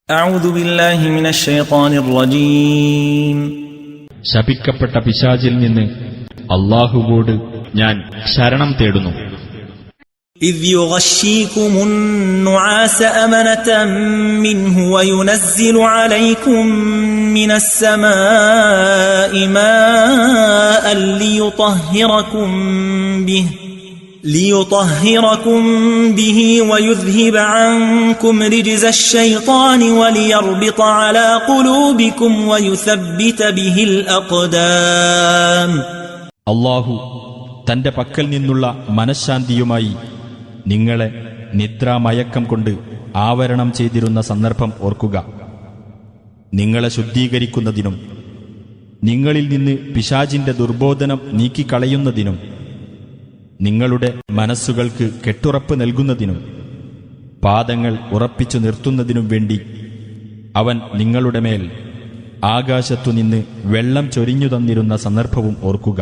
أعوذ بالله من الشيطان الرجيم ശപിക്കപ്പെട്ട പിശാചിൽ നിന്ന് അല്ലാഹുവോട് ഞാൻ ശരണം തേടുന്നു. إذ يغشيكم النعاس أمنة منه وينزل عليكم من السماء ماء ليطهركم به ويذهب عنكم رجز الشيطان وليربط على قلوبكم ويثبت به الأقدام. അല്ലാഹു തന്റെ പക്കൽ നിന്നുള്ള മനഃശാന്തിയുമായി നിങ്ങളെ നിദ്രാമയക്കം കൊണ്ട് ആവരണം ചെയ്തിരുന്ന സന്ദർഭം ഓർക്കുക. നിങ്ങളെ ശുദ്ധീകരിക്കുന്നതിനും നിങ്ങളിൽ നിന്ന് പിശാചിന്റെ ദുർബോധനം നീക്കിക്കളയുന്നതിനും നിങ്ങളുടെ മനസ്സുകൾക്ക് കെട്ടുറപ്പ് നൽകുന്നതിനും പാദങ്ങൾ ഉറപ്പിച്ചു നിർത്തുന്നതിനും വേണ്ടി അവൻ നിങ്ങളുടെ മേൽ ആകാശത്തുനിന്ന് വെള്ളം ചൊരിഞ്ഞു തന്നിരുന്ന സന്ദർഭവും ഓർക്കുക.